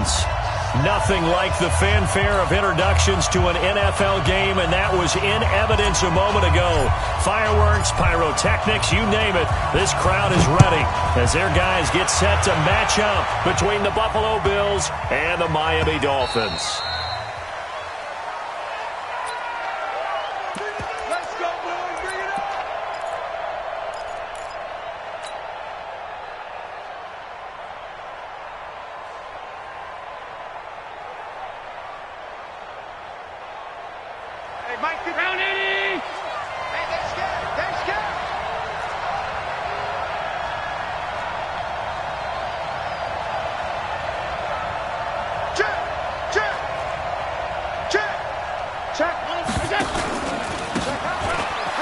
offense. Nothing like the fanfare of introductions to an NFL game, and that was in evidence a moment ago. Fireworks, pyrotechnics, you name it. This crowd is ready as their guys get set to match up between the Buffalo Bills and the Miami Dolphins.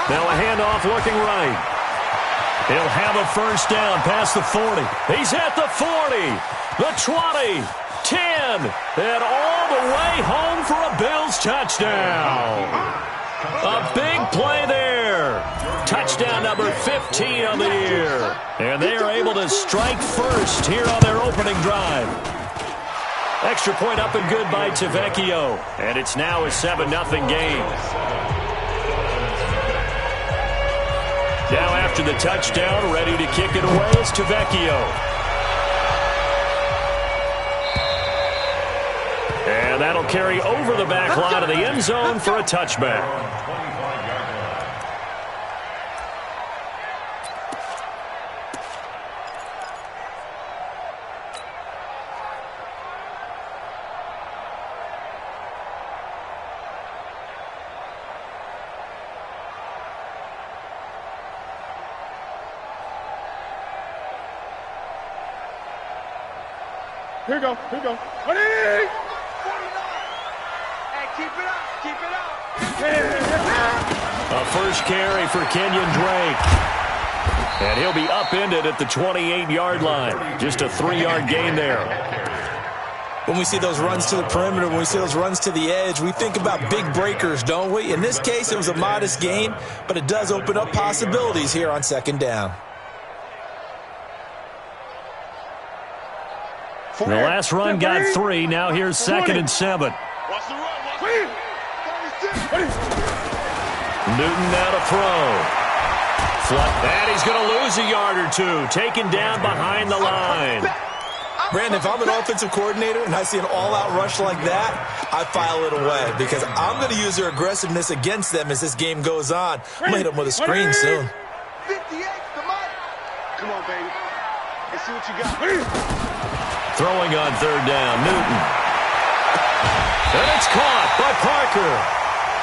Now a handoff looking right. He'll have a first down past the 40. He's at the 40, the 20, 10, and all the way home for a Bills touchdown. A big play there. Touchdown number 15 on the year. And they are able to strike first here on their opening drive. Extra point up and good by Tavecchio. And it's now a 7-0 game. Now after the touchdown, ready to kick it away is Tavecchio. And that'll carry over the back line of the end zone for a touchback. Here we go. Ready? Hey, keep it up. A first carry for Kenyon Drake. And he'll be upended at the 28-yard line. Just a 3-yard gain there. When we see those runs to the perimeter, when we see those runs to the edge, we think about big breakers, don't we? In this case, it was a modest gain, but it does open up possibilities here on second down. The last run got 3. Now here's 2nd and 7. Newton now to throw. And he's going to lose a yard or two. Taken down behind the line. Brandon, if I'm an offensive coordinator and I see an all-out rush like that, I file it away because I'm going to use their aggressiveness against them as this game goes on. I'm going to hit them with a screen soon. 58, come on, baby. Let's see what you got. Throwing on third down, Newton. And it's caught by Parker.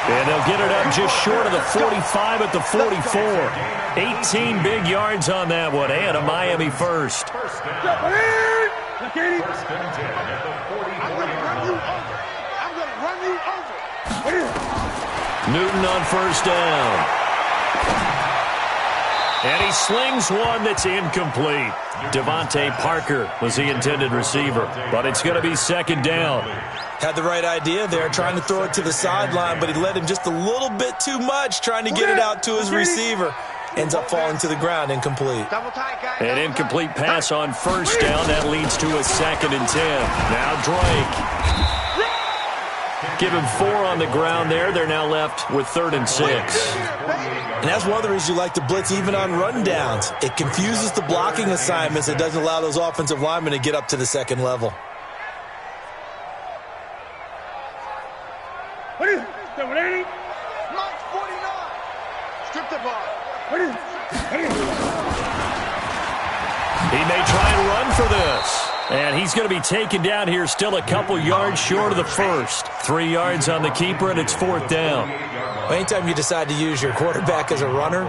And they'll get it up just short of the 45 at the 44. 18 big yards on that one, and a Miami first. I'm going to run you over. Newton on first down. And he slings one that's incomplete. Devontae Parker was the intended receiver, but it's going to be second down. Had the right idea there, trying to throw it to the sideline, but he led him just a little bit too much, trying to get it out to his receiver. Ends up falling to the ground, incomplete. An incomplete pass on first down. That leads to a 2nd and 10. Now Drake. Give him 4 on the ground there. They're now left with 3rd and 6. And that's one of the reasons you like to blitz even on rundowns. It confuses the blocking assignments. It doesn't allow those offensive linemen to get up to the second level. What is it? Ready? Mike 49. Strip the ball. He may try and run for this. And he's going to be taken down here still a couple yards short of the first. 3 yards on the keeper, and it's 4th down. Well, anytime you decide to use your quarterback as a runner,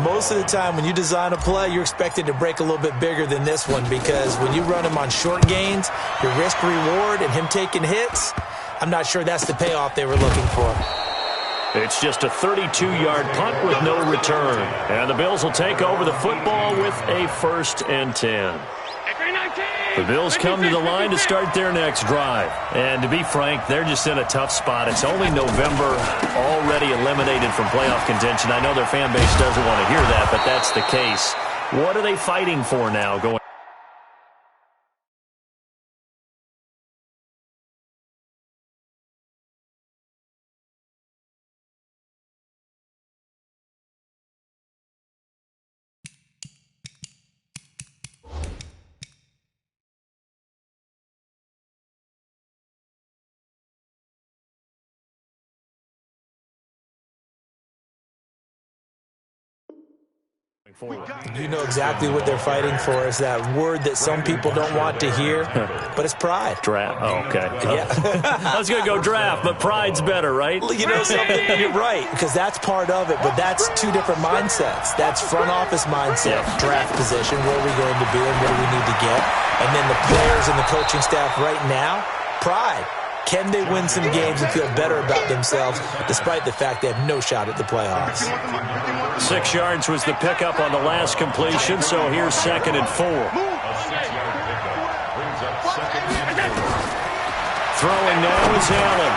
most of the time when you design a play, you're expected to break a little bit bigger than this one because when you run him on short gains, your risk-reward and him taking hits, I'm not sure that's the payoff they were looking for. It's just a 32-yard punt with no return. And the Bills will take over the football with a 1st and 10. The Bills come to the line to start their next drive. And to be frank, they're just in a tough spot. It's only November, already eliminated from playoff contention. I know their fan base doesn't want to hear that, but that's the case. What are they fighting for now going You know exactly what they're fighting for. Is that word that some people don't want to hear, but it's pride. Draft. Oh, okay. Yeah. I was going to go draft, but pride's better, right? You know something? You're right, because that's part of it, but that's two different mindsets. That's front office mindset, draft position, where are we going to be and what do we need to get? And then the players and the coaching staff right now, pride. Can they win some games and feel better about themselves despite the fact they have no shot at the playoffs? 6 yards was the pickup on the last completion, so here's 2nd and 4. Throwing now is Allen.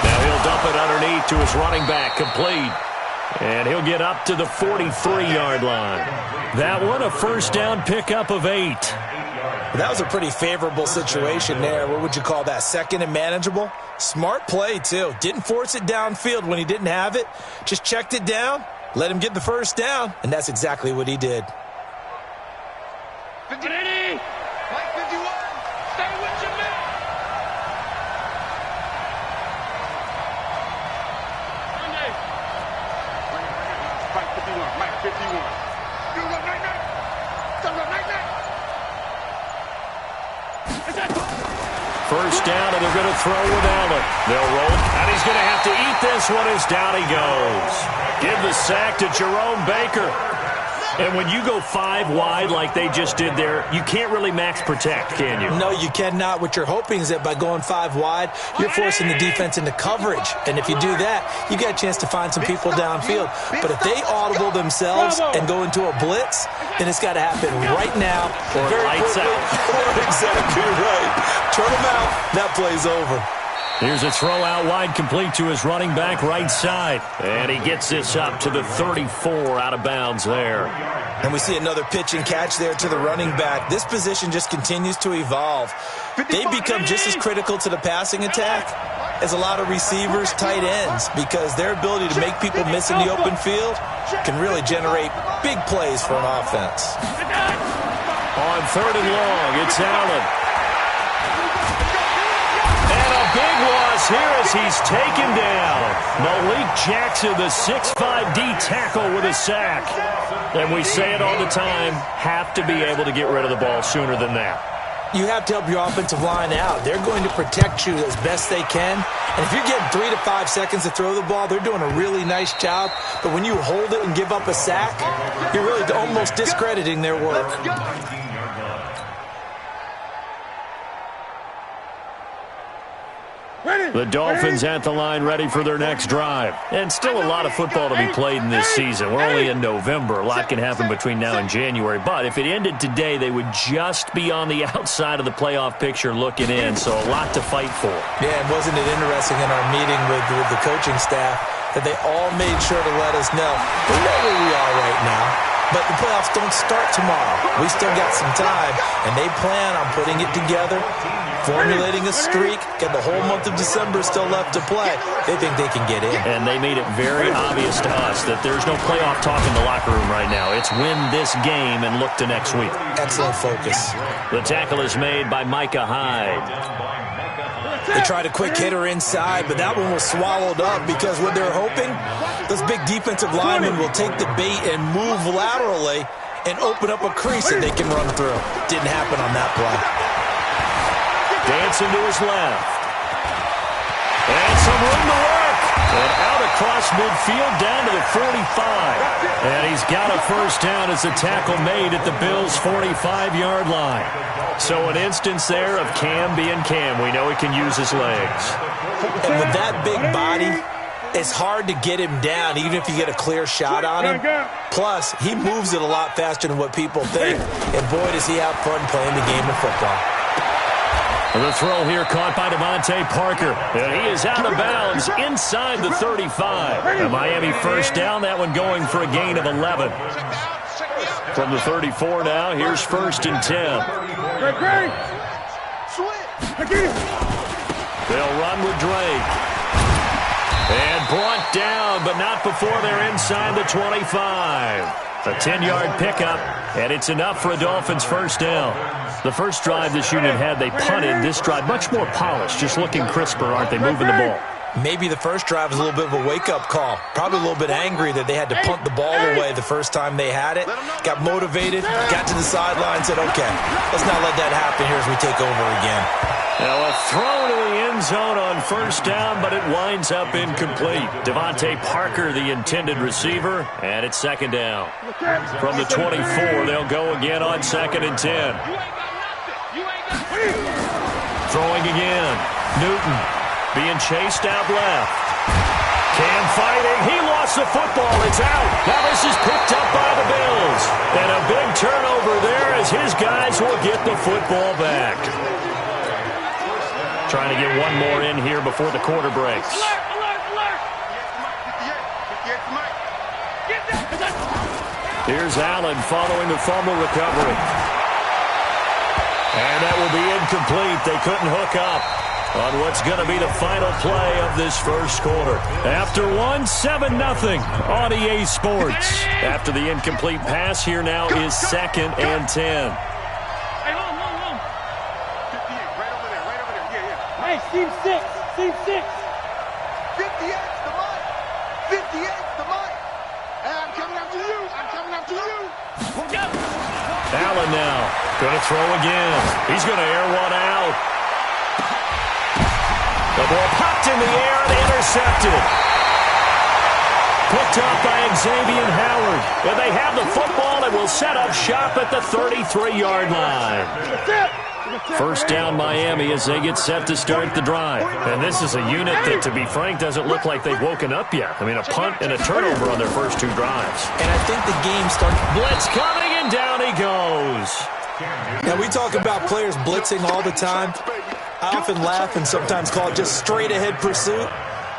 Now he'll dump it underneath to his running back, complete. And he'll get up to the 43-yard line. That one, a first down pickup of 8. That was a pretty favorable situation there. What would you call that? Second and manageable? Smart play, too. Didn't force it downfield when he didn't have it. Just checked it down, let him get the first down, and that's exactly what he did. 50. Mike 51. Stay with your man. Mike 51. Mike 51. You go night-night. Don't go night-night. First down, and they're going to throw with Allen. They'll roll, and he's going to have to eat this one as down he goes. Give the sack to Jerome Baker. And when you go 5 wide like they just did there, you can't really max protect, can you? No, you cannot. What you're hoping is that by going 5 wide, you're forcing the defense into coverage. And if you do that, you get a chance to find some people downfield. But if they audible themselves and go into a blitz, then it's got to happen right now. Or lights out. Exactly right. Turn them out. That play's over. Here's a throw out wide, complete to his running back right side. And he gets this up to the 34, out of bounds there. And we see another pitch and catch there to the running back. This position just continues to evolve. They become just as critical to the passing attack as a lot of receivers, tight ends, because their ability to make people miss in the open field can really generate big plays for an offense. On 3rd and long, it's Allen. Big loss here as he's taken down. Malik Jackson, the 6'5" D tackle with a sack. And we say it all the time, have to be able to get rid of the ball sooner than that. You have to help your offensive line out. They're going to protect you as best they can. And if you're getting 3 to 5 seconds to throw the ball, they're doing a really nice job. But when you hold it and give up a sack, you're really almost discrediting their work. The Dolphins at the line ready for their next drive. And still a lot of football to be played in this season. We're only in November. A lot can happen between now and January. But if it ended today, they would just be on the outside of the playoff picture looking in. So a lot to fight for. Yeah, and wasn't it interesting in our meeting with the coaching staff that they all made sure to let us know we know where we are right now, but the playoffs don't start tomorrow. We still got some time, and they plan on putting it together, formulating a streak, and the whole month of December still left to play. They think they can get in. And they made it very obvious to us that there's no playoff talk in the locker room right now. It's win this game and look to next week. Excellent focus. The tackle is made by Micah Hyde. They tried a quick hitter inside, but that one was swallowed up because what they're hoping, those big defensive linemen will take the bait and move laterally and open up a crease that they can run through. Didn't happen on that play. Dancing to his left. And some room to work. And out across midfield down to the 45. And he's got a first down as the tackle made at the Bills' 45-yard line. So an instance there of Cam being Cam. We know he can use his legs. And with that big body, it's hard to get him down, even if you get a clear shot on him. Plus, he moves it a lot faster than what people think. And boy, does he have fun playing the game of football. The throw here caught by Devontae Parker. And he is out of bounds inside the 35. A Miami first down, that one going for a gain of 11. From the 34 now, here's 1st and 10. They'll run with Drake. And brought down, but not before they're inside the 25. A 10-yard pickup, and it's enough for a Dolphins first down. The first drive this unit had, they punted. This drive, much more polished, just looking crisper, aren't they, moving the ball? Maybe the first drive was a little bit of a wake-up call. Probably a little bit angry that they had to punt the ball away the first time they had it. Got motivated, got to the sideline, said, okay, let's not let that happen here as we take over again. Now a throw to the end zone on first down, but it winds up incomplete. Devontae Parker, the intended receiver, and it's second down. From the 24, they'll go again on 2nd and 10. Throwing again. Newton being chased out left. Cam fighting. He lost the football. It's out. Now this is picked up by the Bills. And a big turnover there as his guys will get the football back. Trying to get one more in here before the quarter breaks. Here's Allen following the fumble recovery. And that will be incomplete. They couldn't hook up on what's going to be the final play of this first quarter. After one, 7-0 on EA Sports. After the incomplete pass, here now is 2nd and 10. Hey, team 6, team 6. 58's the mic. 58's the mic. And I'm coming after you. I'm coming after you. Allen now going to throw again. He's going to air one out. The ball popped in the air and intercepted. Picked up by Xavier Howard. And they have the football and will set up shop at the 33-yard line. First down Miami as they get set to start the drive. And this is a unit that, to be frank, doesn't look like they've woken up yet. I mean, a punt and a turnover on their first 2 drives. And I think the game starts. Blitz coming, and down he goes. Now, we talk about players blitzing all the time. I often laugh and sometimes call it just straight-ahead pursuit.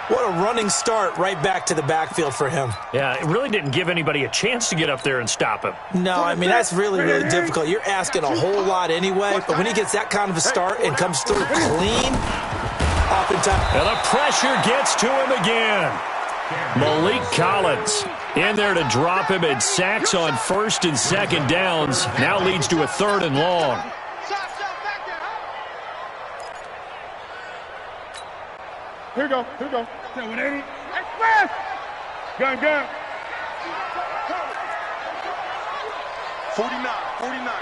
What a running start right back to the backfield for him. Yeah, it really didn't give anybody a chance to get up there and stop him. No, I mean, that's really, really difficult. You're asking a whole lot anyway, but when he gets that kind of a start and comes through clean, oftentimes. And the pressure gets to him again. Malik Collins in there to drop him, and sacks on 1st and 2nd downs. Now leads to a 3rd and long. Here we go, here we go. 180. Express! Gun. 49,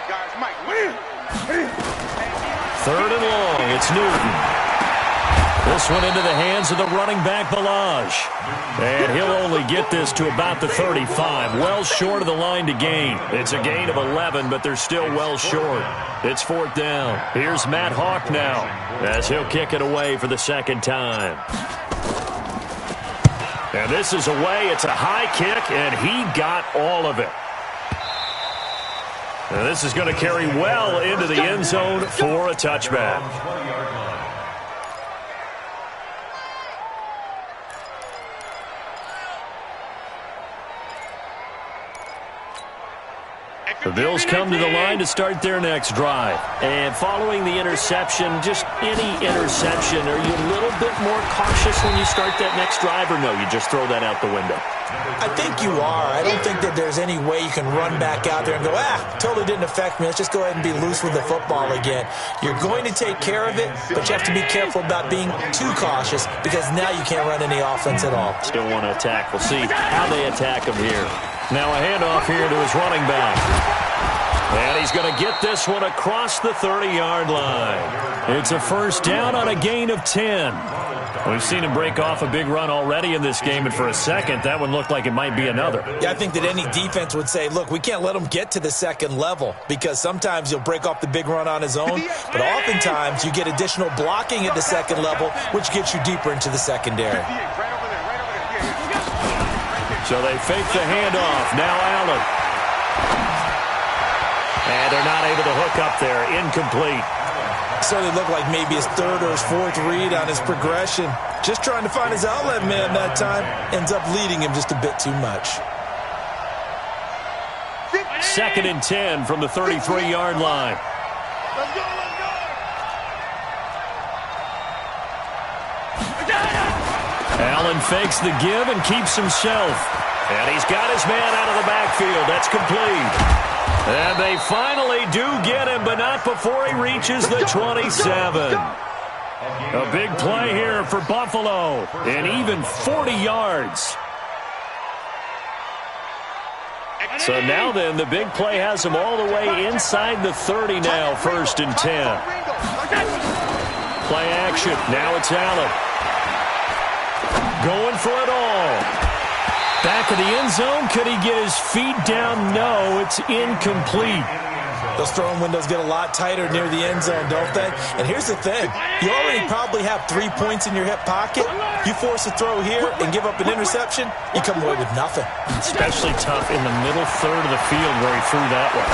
guys. Mike, win. 3rd and long. It's Newton. This one into the hands of the running back, Balaj. And he'll only get this to about the 35. Well short of the line to gain. It's a gain of 11, but they're still well short. It's 4th down. Here's Matt Hawk now as he'll kick it away for the 2nd time. And this is away. It's a high kick, and he got all of it. And this is going to carry well into the end zone for a touchback. The Bills come to the line to start their next drive. And following the interception, just any interception, are you a little bit more cautious when you start that next drive, or no, you just throw that out the window? I think you are. I don't think that there's any way you can run back out there and go, totally didn't affect me. Let's just go ahead and be loose with the football again. You're going to take care of it, but you have to be careful about being too cautious because now you can't run any offense at all. Still want to attack. We'll see how they attack him here. Now a handoff here to his running back. And he's going to get this one across the 30-yard line. It's a first down on a gain of 10. We've seen him break off a big run already in this game, and for a second, that one looked like it might be another. Yeah, I think that any defense would say, look, we can't let him get to the 2nd level because sometimes he'll break off the big run on his own, but oftentimes you get additional blocking at the 2nd level, which gets you deeper into the secondary. So they fake the handoff. Now Allen. And they're not able to hook up there. Incomplete. Certainly looked like maybe his 3rd or his 4th read on his progression. Just trying to find his outlet man that time. Ends up leading him just a bit too much. 2nd and 10 from the 33-yard line. Let's go. Allen fakes the give and keeps himself. And he's got his man out of the backfield. That's complete. And they finally do get him, but not before he reaches the 27. A big play here for Buffalo, and even 40 yards. So now then, the big play has them all the way inside the 30 now, 1st and 10. Play action. Now it's Allen. Going for it all. Back of the end zone. Could he get his feet down? No, it's incomplete. Those throwing windows get a lot tighter near the end zone, don't they? And here's the thing. You already probably have 3 points in your hip pocket. You force a throw here and give up an interception, you come away with nothing. Especially tough in the middle third of the field where he threw that one.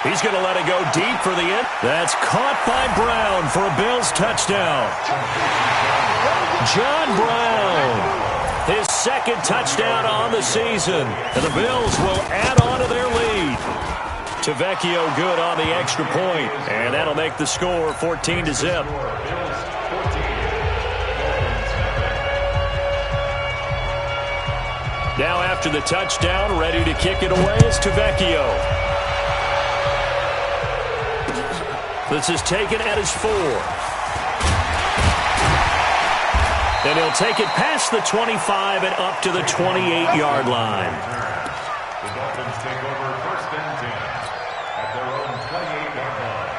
He's going to let it go deep for the end. That's caught by Brown for a Bills touchdown. John Brown, his 2nd touchdown on the season. And the Bills will add on to their lead. Tavecchio good on the extra point, and that'll make the score 14-0. Now after the touchdown, ready to kick it away is Tavecchio. This is taken at his 4. And he'll take it past the 25 and up to the 28-yard line. The Dolphins take over 1st and 10 at their own 28-yard line.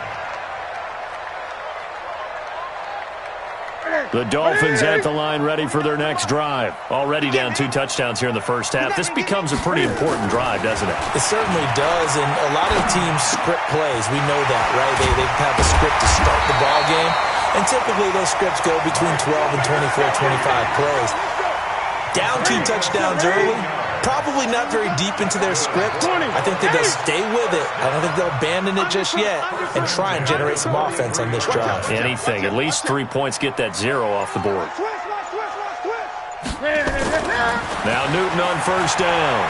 The Dolphins at the line ready for their next drive. Already down 2 touchdowns here in the first half. This becomes a pretty important drive, doesn't it? It certainly does, and a lot of teams script plays. We know that, right? They have a script to start the ball game, and typically those scripts go between 12 and 24, 25 plays. Down 2 touchdowns early, probably not very deep into their script. I think that they'll stay with it. I don't think they'll abandon it just yet and try and generate some offense on this drive. Anything. At least 3 points. Get that 0 off the board. Now Newton on 1st down.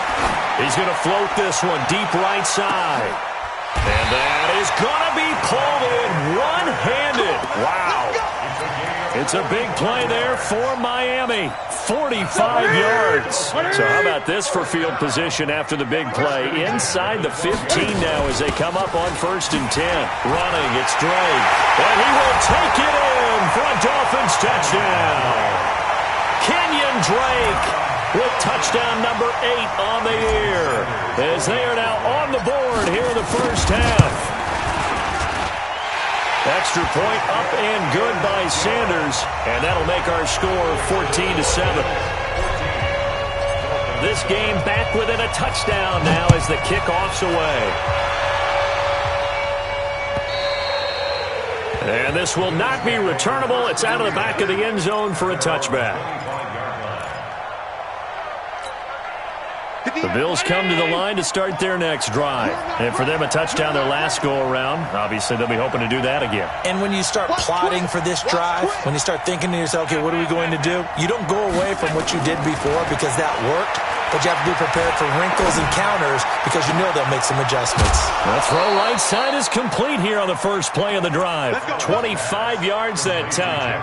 He's going to float this one deep right side. And that is going to be pulled in one-handed. Wow. It's a big play there for Miami. 45 yards. So how about this for field position after the big play? Inside the 15 now as they come up on 1st and 10. Running, it's Drake. And he will take it in for a Dolphins touchdown. Kenyon Drake with touchdown number 8 on the year. As they are now on the board here in the first half. Extra point up and good by Sanders, and that'll make our score 14-7. This game back within a touchdown now as the kickoff's away. And this will not be returnable. It's out of the back of the end zone for a touchback. The Bills come to the line to start their next drive. And for them, a touchdown their last go-around. Obviously, they'll be hoping to do that again. And when you start plotting for this drive, when you start thinking to yourself, okay, what are we going to do? You don't go away from what you did before because that worked, but you have to be prepared for wrinkles and counters because you know they'll make some adjustments. The throw right side is complete here on the first play of the drive. 25 yards that time.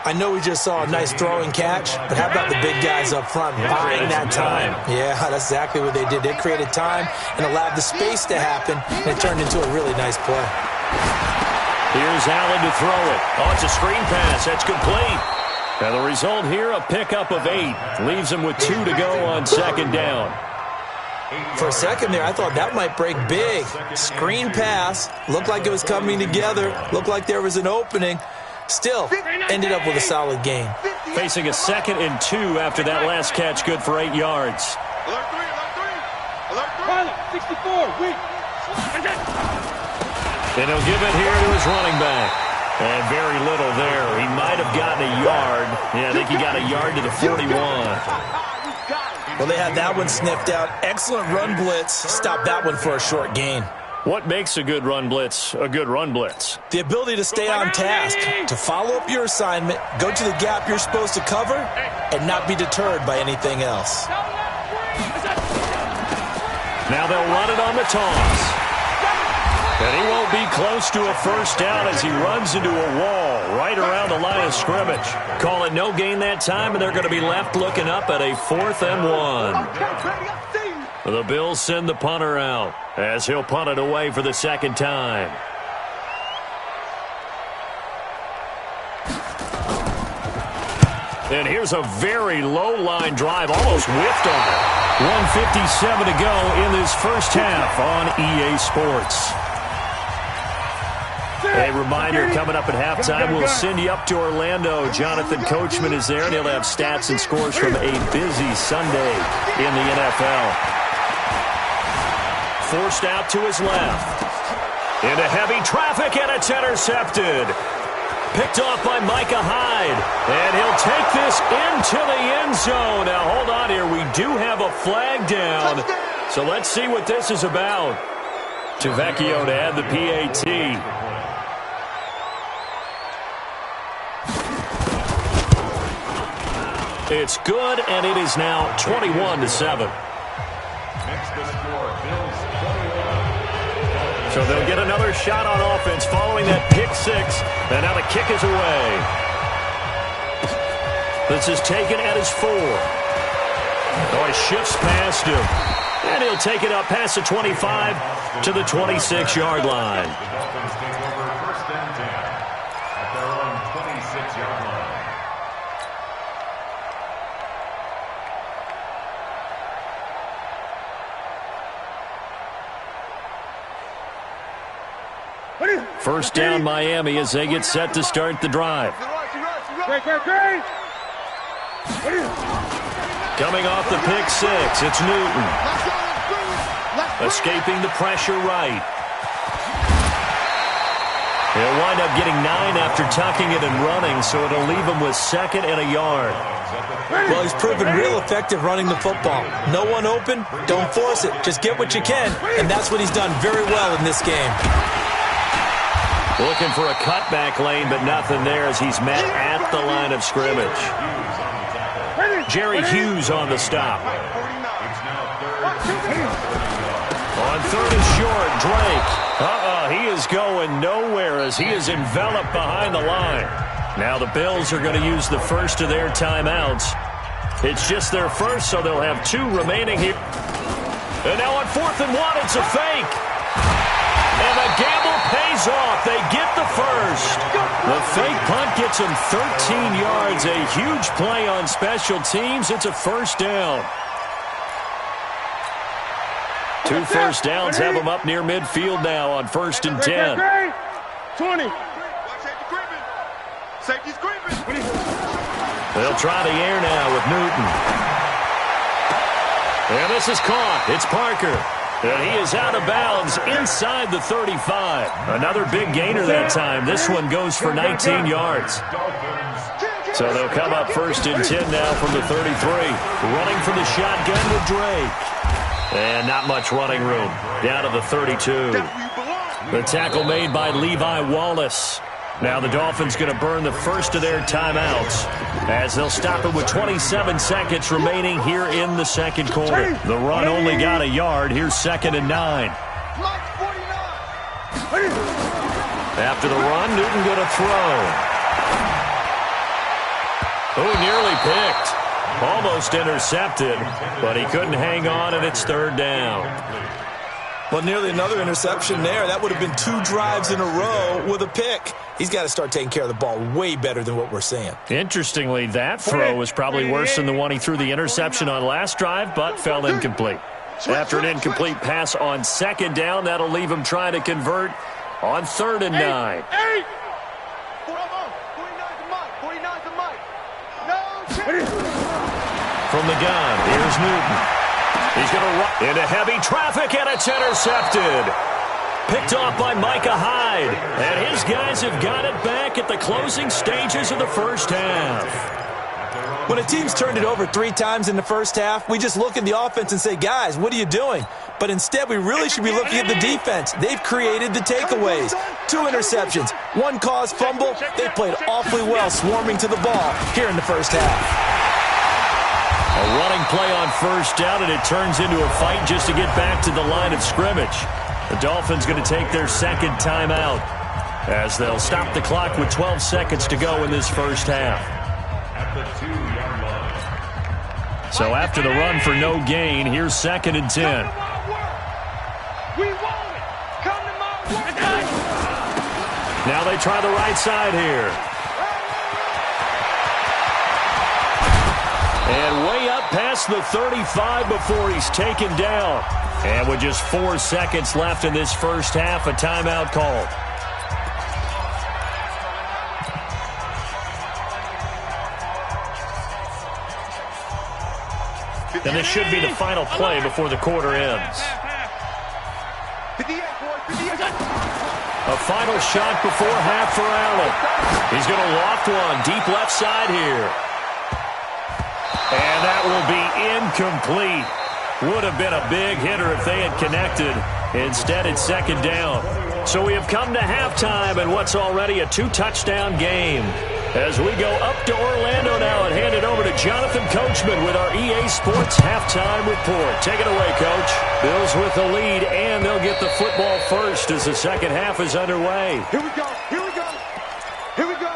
I know we just saw a nice throwing catch, but how about the big guys up front buying that time? Yeah, that's exactly what they did. They created time and allowed the space to happen, and it turned into a really nice play. Here's Allen to throw it. Oh, it's a screen pass. That's complete. And the result here, a pickup of 8. Leaves him with 2 to go on 2nd down. For a second there, I thought that might break big. Screen pass. Looked like it was coming together. Looked like there was an opening. Still, ended up with a solid gain. Facing a 2nd and 2 after that last catch, good for 8 yards. Alert 3, alert 3, alert 3. 64, weak. And he'll give it here to his running back. And very little there. He might have gotten a yard. Yeah, I think he got a yard to the 41. Well, they had that one sniffed out. Excellent run blitz. Stopped that one for a short gain. What makes a good run blitz a good run blitz? The ability to stay on task, to follow up your assignment, go to the gap you're supposed to cover, and not be deterred by anything else. Now they'll run it on the toss. And he won't be close to a first down as he runs into a wall right around the line of scrimmage. Call it no gain that time, and they're going to be left looking up at a 4th and 1. The Bills send the punter out as he'll punt it away for the 2nd time. And here's a very low-line drive, almost whiffed on it. 1:57 to go in this first half on EA Sports. A reminder, coming up at halftime, we'll send you up to Orlando. Jonathan Coachman is there, and he'll have stats and scores from a busy Sunday in the NFL. Forced out to his left. Into heavy traffic, and it's intercepted. Picked off by Micah Hyde. And he'll take this into the end zone. Now, hold on here. We do have a flag down. So let's see what this is about. To Vecchio to add the PAT. It's good, and it is now 21-7. So they'll get another shot on offense following that pick six. And now the kick is away. This is taken at his 4. Oh, he shifts past him. And he'll take it up past the 25 to the 26-yard line. The Dolphins take over first and 10 at their own 26-yard line. First down, Miami, as they get set to start the drive. Coming off the pick six, it's Newton. Escaping the pressure right. He'll wind up getting 9 after tucking it and running, so it'll leave him with 2nd and a yard. Well, he's proven real effective running the football. No one open, don't force it. Just get what you can, and that's what he's done very well in this game. Looking for a cutback lane, but nothing there as he's met at the line of scrimmage. Jerry Hughes on the stop. On 3rd and short, Drake. He is going nowhere as he is enveloped behind the line. Now the Bills are going to use the first of their timeouts. It's just their first, so they'll have 2 remaining here. And now on 4th and 1, it's a fake. And the gamble pays off. They get the first. The fake punt gets them 13 yards. A huge play on special teams. It's a first down. 2 first downs have them up near midfield now on 1st and 10. 20. Safety's creeping. They'll try the air now with Newton. And this is caught. It's Parker. And he is out of bounds inside the 35. Another big gainer that time. This one goes for 19 yards. So they'll come up 1st and 10 now from the 33. Running from the shotgun with Drake. And not much running room. Down to the 32. The tackle made by Levi Wallace. Now the Dolphins going to burn the first of their timeouts as they'll stop it with 27 seconds remaining here in the second quarter. The run only got a yard. Here's 2nd and 9. After the run, Newton going to throw. Oh, nearly picked. Almost intercepted, but he couldn't hang on, and it's 3rd down. Well, nearly another interception there. That would have been 2 drives in a row with a pick. He's got to start taking care of the ball way better than what we're seeing. Interestingly, that throw was probably worse than the one he threw the interception on last drive, but fell incomplete. After an incomplete pass on 2nd down, that'll leave him trying to convert on 3rd and 9. From the gun, here's Newton. He's going to run into heavy traffic, and it's intercepted. Picked off by Micah Hyde. And his guys have got it back at the closing stages of the first half. When a team's turned it over 3 times in the first half, we just look at the offense and say, guys, what are you doing? But instead, we really should be looking at the defense. They've created the takeaways. 2 interceptions, 1 caused fumble. They played awfully well swarming to the ball here in the first half. A running play on 1st down, and it turns into a fight just to get back to the line of scrimmage. The Dolphins going to take their 2nd timeout as they'll stop the clock with 12 seconds to go in this first half. At the 2-yard line. So after the run for no gain, here's 2nd and 10. We want it. Come to my work. Now they try the right side here. And way up past the 35 before he's taken down. And with just 4 seconds left in this first half, a timeout called. And this should be the final play before the quarter ends. A final shot before half for Allen. He's going to loft one deep left side here. And that will be incomplete. Would have been a big hitter if they had connected. Instead, it's second down. So we have come to halftime in what's already a 2-touchdown game. As we go up to Orlando now and hand it over to Jonathan Coachman with our EA Sports Halftime Report. Take it away, Coach. Bills with the lead, and they'll get the football first as the second half is underway. Here we go. Here we go. Here we go.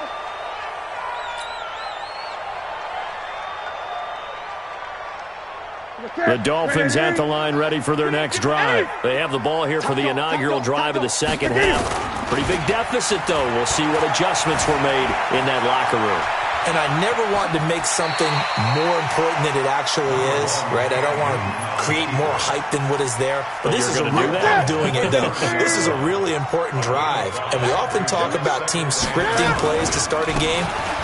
The Dolphins at the line ready for their next drive. They have the ball here for the inaugural drive of the second half. Pretty big deficit, though. We'll see what adjustments were made in that locker room. And I never want to make something more important than it actually is, right? I don't want to create more hype than what is there. But this is a real I'm doing it, though. This is a really important drive. And we often talk about teams scripting plays to start a game.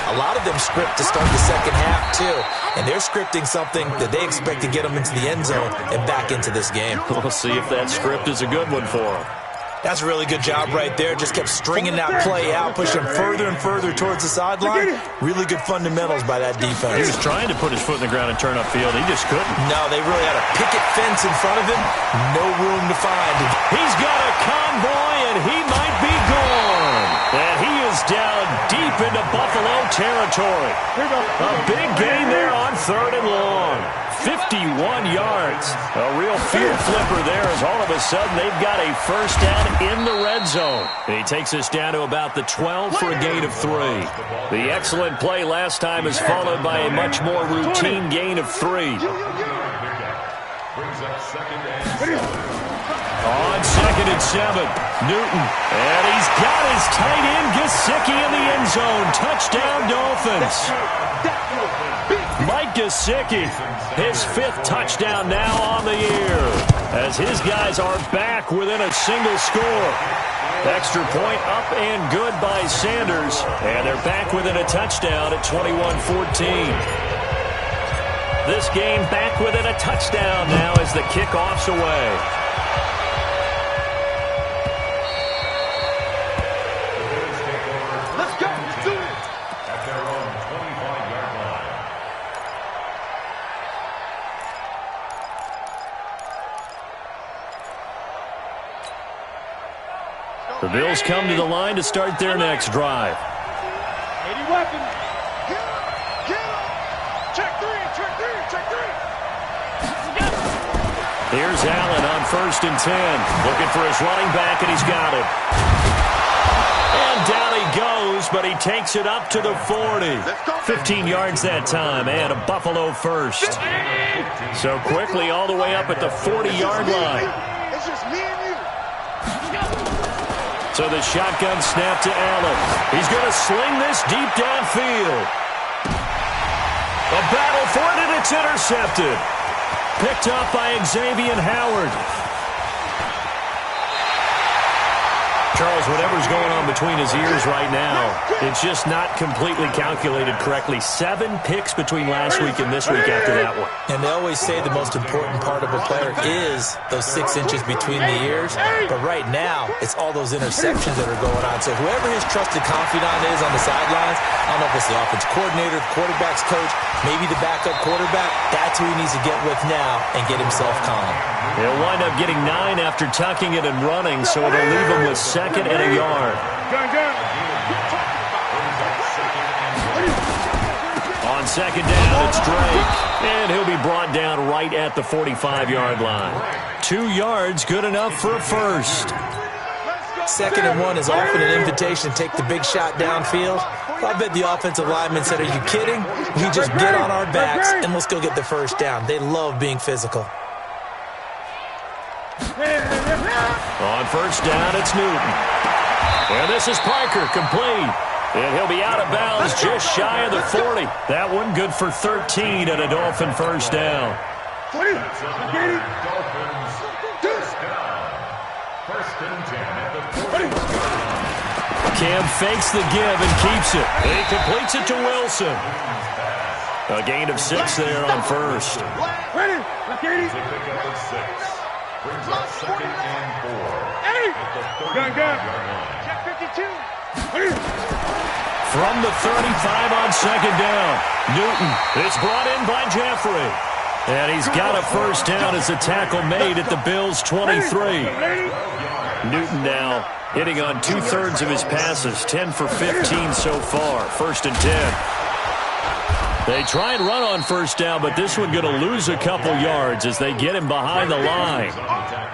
A lot of them script to start the second half, too. And they're scripting something that they expect to get them into the end zone and back into this game. We'll see if that script is a good one for them. That's a really good job right there. Just kept stringing that play out, pushing further and further towards the sideline. Really good fundamentals by that defense. He was trying to put his foot in the ground and turn upfield. He just couldn't. No, they really had a picket fence in front of him. No room to find. He's got a convoy, and he might be gone. And he is down deep into Buffalo territory. A big gain there on 3rd and long. 51 yards. A real field flipper there as all of a sudden they've got a first down in the red zone. He takes us down to about the 12 for a gain of 3. The excellent play last time is followed by a much more routine gain of 3. On 2nd and 7, Newton. And he's got his tight end, Gesicki, in the end zone. Touchdown, Dolphins. Mike Gesicki, his 5th touchdown now on the year, as his guys are back within a single score. Extra point up and good by Sanders, and they're back within a touchdown at 21-14. This game back within a touchdown now as the kickoff's away. Let's go. Let's do it. At their own 25-yard line. The Bills come to the line to start their next drive. 80 weapons. Get him. Get him. Check 3. Check 3. Check 3. Here's Allen on 1st and 10. Looking for his running back, and he's got it. And down he goes, but he takes it up to the 40. 15 yards that time, and a Buffalo first. So quickly all the way up at the 40-yard line. It's just me and you. So the shotgun snap to Allen. He's going to sling this deep downfield. A battle for it, and it's intercepted. Picked up by Xavier Howard. Charles, whatever's going on between his ears right now, it's just not completely calculated correctly. 7 picks between last week and this week after that one. And they always say the most important part of a player is those 6 inches between the ears. But right now, it's all those interceptions that are going on. So whoever his trusted confidant is on the sidelines, I don't know if it's the offense coordinator, the quarterback's coach, maybe the backup quarterback, that's who he needs to get with now and get himself calm. He'll wind up getting 9 after tucking it and running, so it'll leave him with 2nd and a yard. On 2nd down, it's Drake. And he'll be brought down right at the 45-yard line. 2 yards, good enough for a first. 2nd and 1 is often an invitation to take the big shot downfield. I bet the offensive lineman said, are you kidding? We just get on our backs and let's go get the first down. They love being physical. On 1st down, it's Newton. And this is Parker, complete. And he'll be out of bounds just shy of the 40. That one good for 13 and a Dolphin first down. Dolphins first down. First and 10 at the 40. Cam fakes the give and keeps it. And he completes it to Wilson. A gain of 6 there on first. Ready? It's a pickup of 6. Brings up second and 4. At the 30-yard line. Check 52. From the 35 on second down, Newton is brought in by Jeffrey. And he's got a first down as a tackle made at the Bills' 23. Newton now hitting on 2/3 of his passes, 10 for 15 so far. First and 10. They try and run on first down, but this one going to lose a couple yards as they get him behind the line.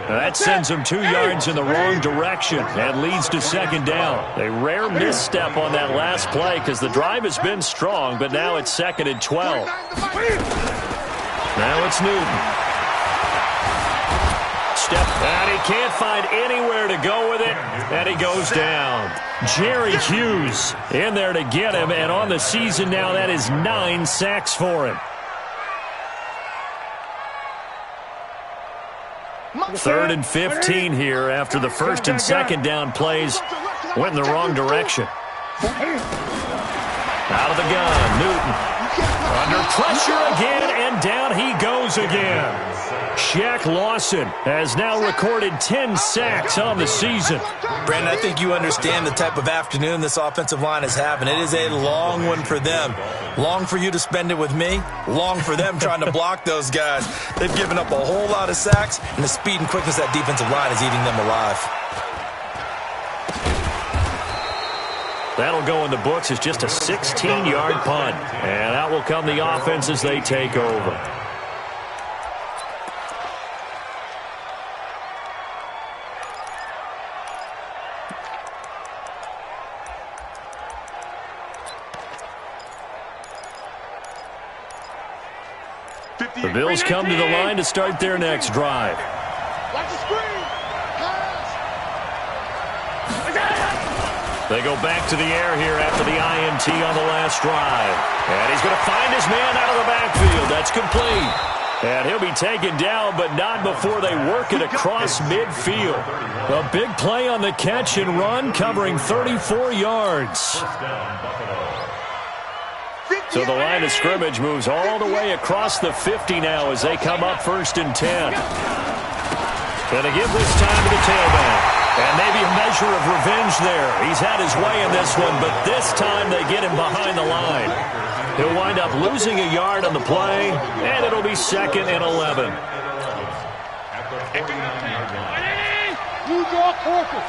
That sends him 2 yards in the wrong direction and leads to second down. A rare misstep on that last play because the drive has been strong, but now it's second and 12. Now it's Newton. Step, and he can't find anywhere to go with it, and he goes down. Jerry Hughes in there to get him, and on the season now, that is 9 sacks for him. Third and 15 here after the first and second down plays went in the wrong direction. Out of the gun, Newton. Under pressure again, and down he goes again. Shaq Lawson has now recorded 10 sacks on the season. Brandon, I think you understand the type of afternoon this offensive line is having. It is a long one for them. Long for you to spend it with me. Long for them trying to block those guys. They've given up a whole lot of sacks, and the speed and quickness of that defensive line is eating them alive. That'll go in the books as just a 16-yard punt. And out will come the offense as they take over. The Bills come to the line to start their next drive. Watch the screen. Pass. They go back to the air here after the INT on the last drive. And he's going to find his man out of the backfield. That's complete. And he'll be taken down, but not before they work it across midfield. A big play on the catch and run, covering 34 yards. So the line of scrimmage moves all the way across the 50 now as they come up first and 10. Going to give this time to the tailback. And maybe a measure of revenge there. He's had his way in this one, but this time they get him behind the line. He'll wind up losing a yard on the play, and it'll be second and 11. Use your focus.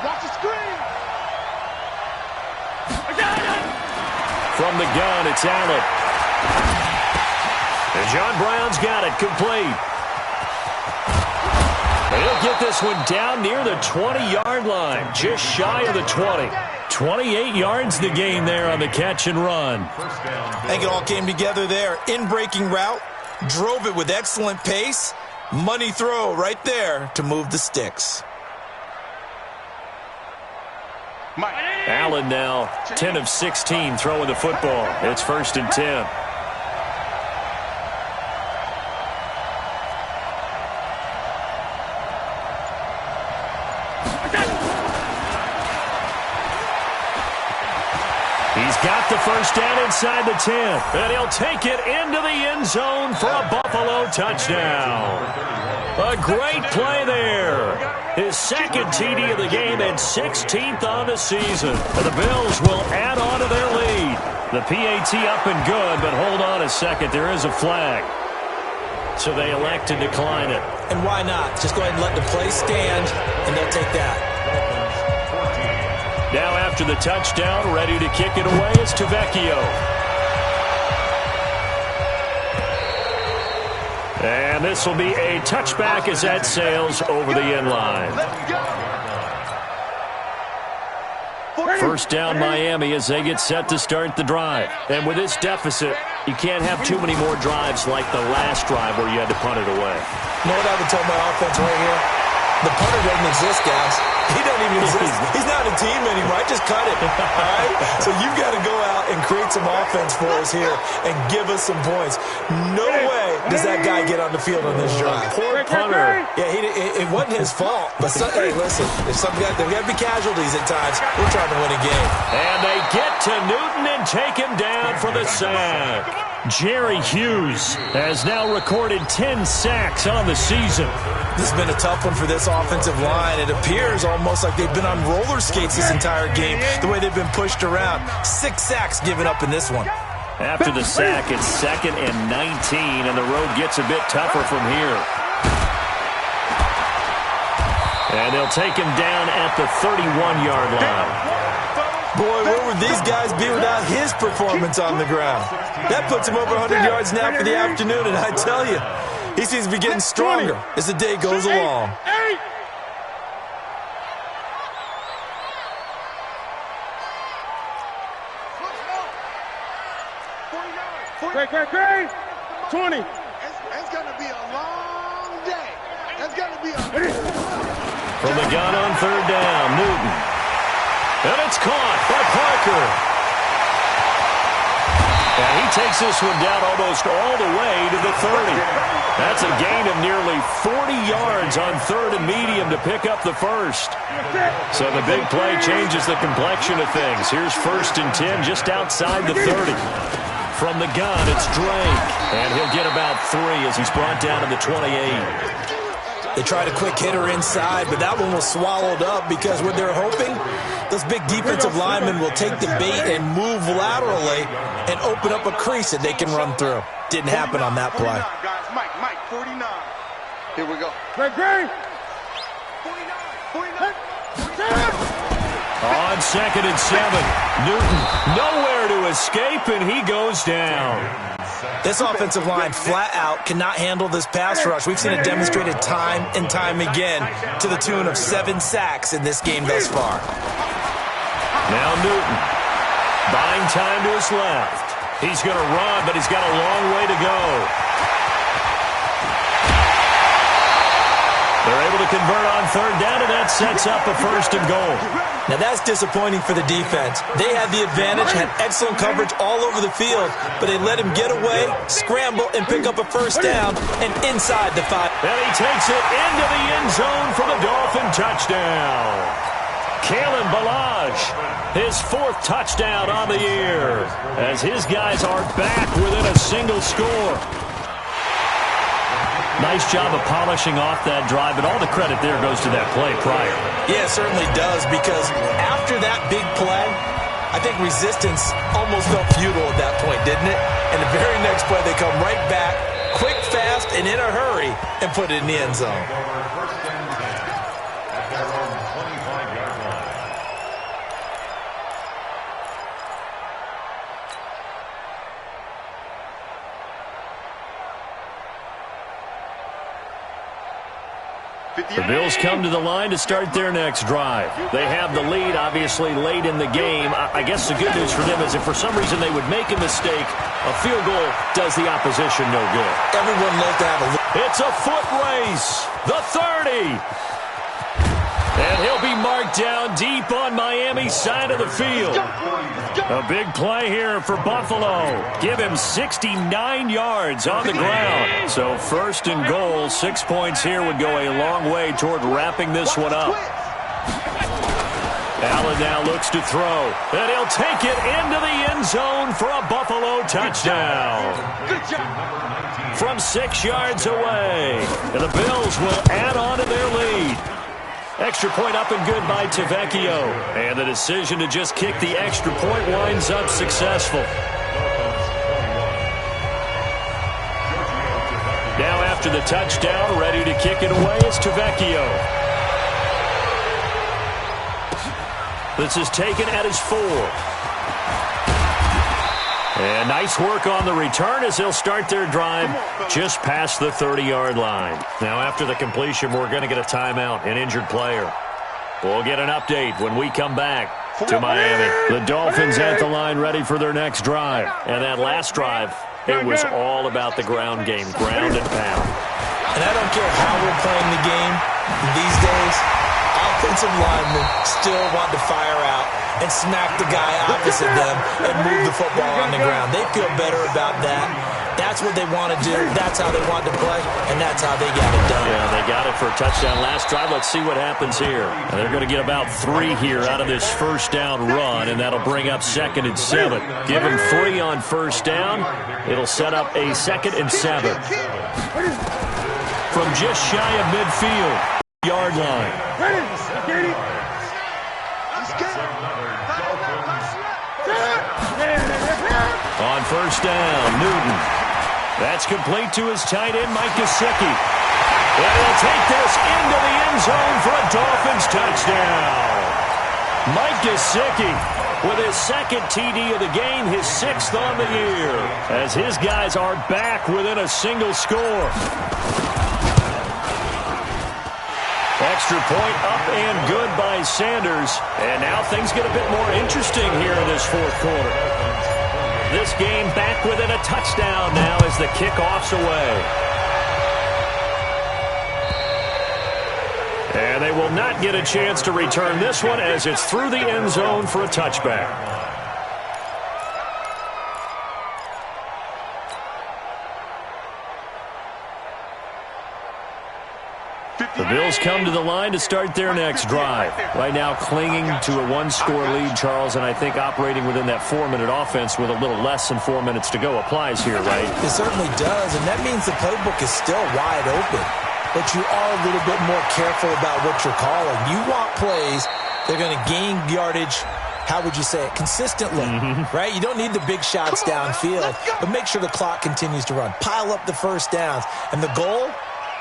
Watch the screen. From the gun, it's Allen. And John Brown's got it complete. And he'll get this one down near the 20-yard line, just shy of the 20. 28 yards the gain there on the catch and run. I think it all came together there. In-breaking route, drove it with excellent pace. Money throw right there to move the sticks. Allen now 10 of 16 throwing the football. It's first and 10. He's got the first down inside the 10, and he'll take it into the end zone for a Buffalo touchdown. A great play there. His second TD of the game and 16th on the season. And the Bills will add on to their lead. The PAT up and good, but hold on a second. There is a flag. So they elect to decline it. And why not? Just go ahead and let the play stand, and they'll take that. Now after the touchdown, ready to kick it away is Tavecchio. And this will be a touchback as that sails over the end line. First down Miami as they get set to start the drive. And with this deficit, you can't have too many more drives like the last drive where you had to punt it away. You know what I would tell my offense right here? The punter doesn't exist, guys. He doesn't even exist. He's not a team anymore. I just cut it. All right? So you've got to go out and create some offense for us here and give us some points. No way does that guy get on the field on this drive. Poor punter. Yeah, it wasn't his fault. But, hey, listen, if there got to be casualties at times, we're trying to win a game. And they get to Newton and take him down for the sack. Jerry Hughes has now recorded 10 sacks on the season. This has been a tough one for this offensive line. It appears almost like they've been on roller skates this entire game, the way they've been pushed around. 6 sacks given up in this one. After the sack, it's 2nd and 19, and the road gets a bit tougher from here. And they'll take him down at the 31-yard line. Boy, where would these guys be without his performance on the ground? That puts him over 100 yards now for the afternoon, and I tell you, he seems to be getting stronger as the day goes along. Great. 20. It's going to be a long day. It's going to be a... From the gun on 3rd down, Newton. And it's caught by Parker. And he takes this one down almost all the way to the 30. That's a gain of nearly 40 yards on 3rd and medium to pick up the first. So the big play changes the complexion of things. Here's 1st and 10 just outside the 30. From the gun, it's Drake. And he'll get about 3 as he's brought down to the 28. They tried a quick hitter inside, but that one was swallowed up because what they're hoping, those big defensive linemen will take the bait and move laterally and open up a crease that they can run through. Didn't happen on that play. Guys, Mike, 49. Here we go. Great. 49. On 2nd and 7, Newton nowhere to escape, and he goes down. This offensive line flat out cannot handle this pass rush. We've seen it demonstrated time and time again to the tune of 7 sacks in this game thus far. Now Newton buying time to his left. He's going to run, but he's got a long way to go. They're able to convert on 3rd down, and that sets up a 1st and goal. Now that's disappointing for the defense. They had the advantage, had excellent coverage all over the field, but they let him get away, scramble, and pick up a 1st down and inside the 5. And he takes it into the end zone for the Dolphin touchdown. Kalen Ballage, his 4th touchdown on the year, as his guys are back within a single score. Nice job of polishing off that drive, and all the credit there goes to that play prior. Yeah, it certainly does, because after that big play, I think resistance almost felt futile at that point, didn't it? And the very next play, they come right back, quick, fast, and in a hurry, and put it in the end zone. The Bills come to the line to start their next drive. They have the lead, obviously, late in the game. I guess the good news for them is if for some reason they would make a mistake, a field goal does the opposition no good. Everyone loves to have a look. It's a foot race. The 30. And he'll be marked down deep on Miami's side of the field. A big play here for Buffalo. Give him 69 yards on the ground. So 1st and goal, 6 points here would go a long way toward wrapping this one up. Allen now looks to throw. And he'll take it into the end zone for a Buffalo touchdown. From 6 yards away. And the Bills will add on to their lead. Extra point up and good by Tavecchio. And the decision to just kick the extra point winds up successful. Now after the touchdown, ready to kick it away, it's Tavecchio. This is taken at his 4. And nice work on the return as they'll start their drive just past the 30-yard line. Now, after the completion, we're going to get a timeout, an injured player. We'll get an update when we come back to Miami. The Dolphins at the line ready for their next drive. And that last drive, it was all about the ground game, ground and pound. And I don't care how we're playing the game these days. offensive linemen still want to fire out and smack the guy opposite them and move the football on the ground. They feel better about that. That's what they want to do. That's how they want to play, and that's how they got it done. Yeah, they got it for a touchdown last drive. Let's see what happens here. They're going to get about 3 here out of this first down run, and that'll bring up 2nd and 7. Give them 3 on first down. It'll set up a 2nd and 7. From just shy of midfield, yard line. On first down, Newton. That's complete to his tight end, Mike Gesicki. And he'll take this into the end zone for a Dolphins touchdown. Mike Gesicki with his 2nd TD of the game, his 6th on the year, as his guys are back within a single score. Extra point up and good by Sanders. And now things get a bit more interesting here in this 4th quarter. This game back within a touchdown now as the kickoff's away. And they will not get a chance to return this one as it's through the end zone for a touchback. The Bills come to the line to start their next drive. Right now clinging to a 1-score lead, Charles, and I think operating within that 4-minute offense with a little less than 4 minutes to go applies here, right? It certainly does, and that means the playbook is still wide open. But you are a little bit more careful about what you're calling. You want plays that are going to gain yardage, how would you say it, consistently, right? You don't need the big shots downfield, but make sure the clock continues to run. Pile up the first downs, and the goal,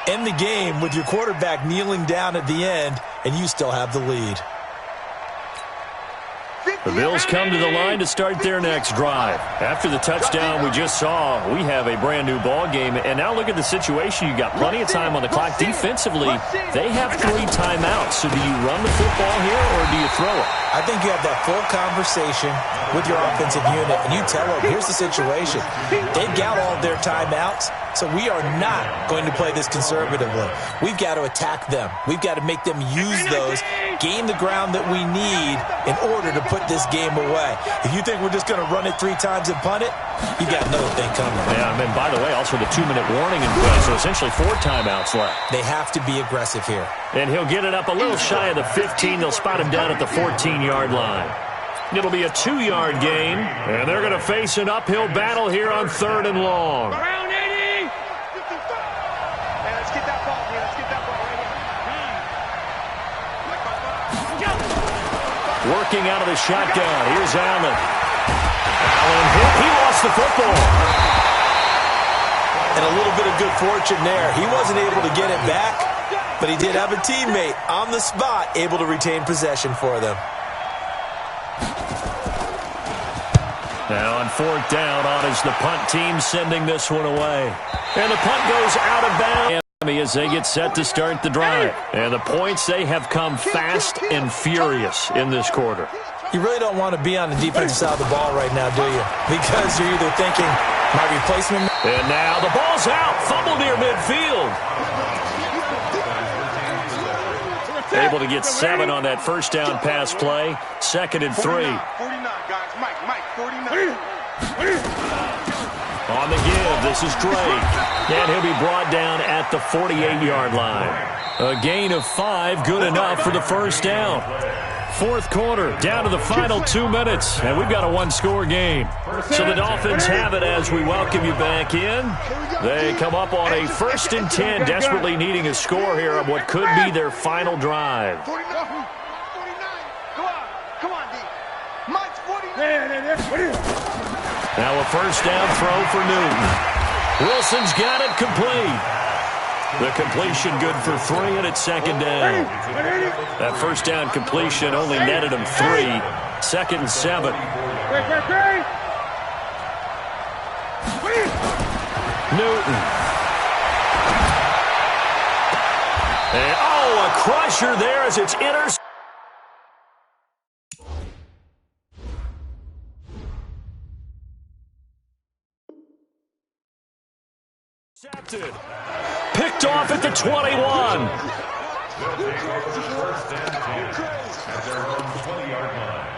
end the game with your quarterback kneeling down at the end, and you still have the lead. The Bills come to the line to start their next drive. After the touchdown we just saw, we have a brand-new ball game. And now look at the situation. You got plenty of time on the clock. Defensively, they have 3 timeouts. So do you run the football here, or do you throw it? I think you have that full conversation with your offensive unit, and you tell them, here's the situation. They've got all their timeouts, so we are not going to play this conservatively. We've got to attack them. We've got to make them use those, gain the ground that we need in order to put this game away. If you think we're just going to run it 3 times and punt it, you got another thing coming. Yeah, and by the way, also the 2-minute warning in play, so essentially 4 timeouts left. They have to be aggressive here. And he'll get it up a little shy of the 15. They'll spot him down at the 14-yard line. It'll be a 2-yard gain, and they're going to face an uphill battle here on 3rd and long. Around 80! Let's get that ball, man. Let's get that ball right here. Working out of the shotgun. Here's Allen. Allen hit. He lost the football. And a little bit of good fortune there. He wasn't able to get it back, but he did have a teammate on the spot able to retain possession for them. Now on 4th down, on is the punt team sending this one away. And the punt goes out of bounds as they get set to start the drive. And the points, they have come fast and furious in this quarter. You really don't want to be on the defensive side of the ball right now, do you? Because you're either thinking, my replacement... And now the ball's out. Fumble near midfield. Able to get 7 on that first down pass play. 2nd and 3. 49, guys. Mike, 49. On the give, this is Drake. And he'll be brought down at the 48-yard line. A gain of 5, good enough for the first down. 4th quarter, down to the final 2 minutes, and we've got a 1-score game. So the Dolphins have it as we welcome you back in. They come up on a 1st and 10, desperately needing a score here on what could be their final drive. 49. Come on, D. Mike's 49. Now a first down throw for Newton. Wilson's got it complete. The completion good for 3, and it's 2nd down. That first down completion only netted him 3. 2nd and 7. Newton. And, a crusher there as it's intercepted. Picked off at the 21. They'll take over first and 10 at their own 20-yard line.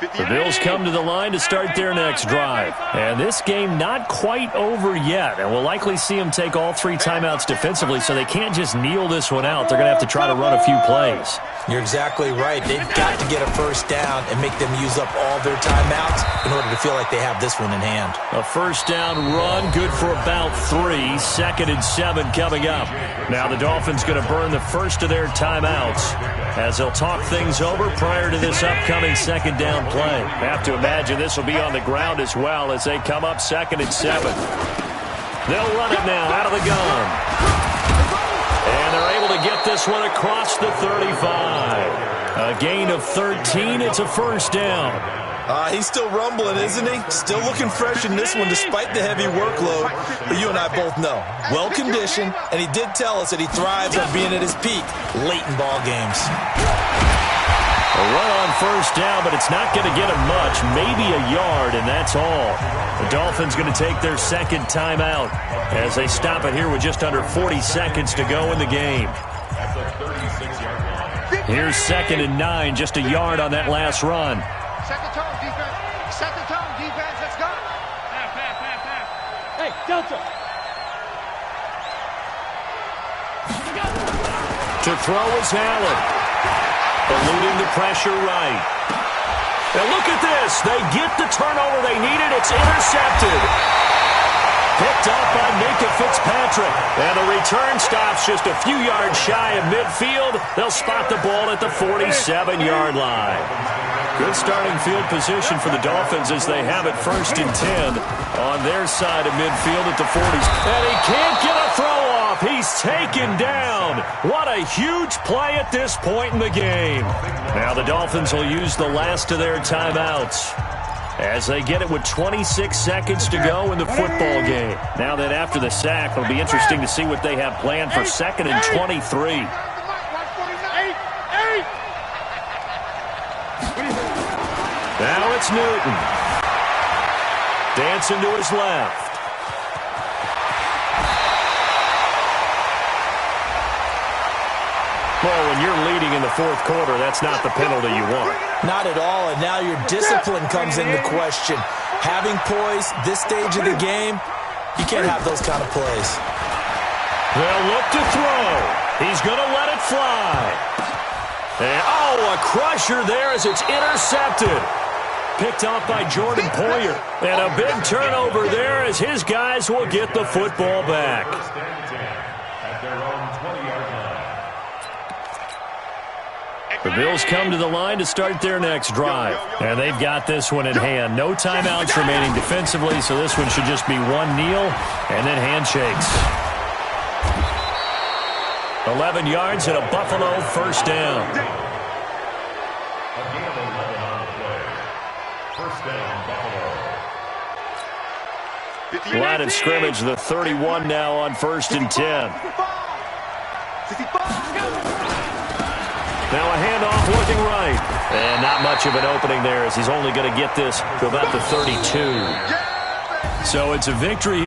The Bills come to the line to start their next drive. And this game not quite over yet. And we'll likely see them take all 3 timeouts defensively, so they can't just kneel this one out. They're going to have to try to run a few plays. You're exactly right. They've got to get a first down and make them use up all their timeouts in order to feel like they have this one in hand. A first down run, good for about 3. 2nd and 7 coming up. Now the Dolphins going to burn the first of their timeouts as they'll talk things over prior to this upcoming 2nd down play. Have to imagine this will be on the ground as well as they come up 2nd and 7. They'll run it now out of the gun. And they're able to get this one across the 35. A gain of 13. It's a first down. He's still rumbling, isn't he? Still looking fresh in this one despite the heavy workload. But you and I both know, well-conditioned, and he did tell us that he thrives on being at his peak late in ball games. A run on first down, but it's not going to get him much. Maybe a yard, and that's all. The Dolphins going to take their 2nd timeout as they stop it here with just under 40 seconds to go in the game. Here's 2nd and 9, just a yard on that last run. Second tone, defense. Second tone, defense. Let's go. Pass. Hey, Delta. To throw is Allen. Eluding the pressure right. Now look at this. They get the turnover they needed. It's intercepted. Picked up by Minka Fitzpatrick. And the return stops just a few yards shy of midfield. They'll spot the ball at the 47-yard line. Good starting field position for the Dolphins as they have it 1st and 10 on their side of midfield at the 40s. And he can't get a throw off. He's taken down. What a huge play at this point in the game. Now the Dolphins will use the last of their timeouts as they get it with 26 seconds to go in the football game. Now that after the sack, it'll be interesting to see what they have planned for 2nd and 23. Now it's Newton. Dancing to his left. Well, when you're leading in the 4th quarter, that's not the penalty you want. Not at all, and now your discipline comes into question. Having poise this stage of the game, you can't have those kind of plays. They'll look to throw. He's going to let it fly. And, a crusher there as it's intercepted. Picked off by Jordan Poyer. And a big turnover there as his guys will get the football back. The Bills come to the line to start their next drive. And they've got this one in hand. No timeouts remaining defensively, so this one should just be one kneel and then handshakes. 11 yards and a Buffalo first down. Line of scrimmage, the 31 now on 1st and 10. Now a handoff looking right. And not much of an opening there as he's only going to get this to about the 32. So it's a victory.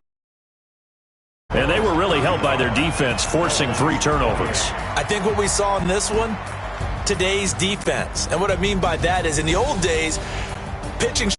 And they were really helped by their defense, forcing 3 turnovers. I think what we saw in this one, today's defense. And what I mean by that is in the old days, pitching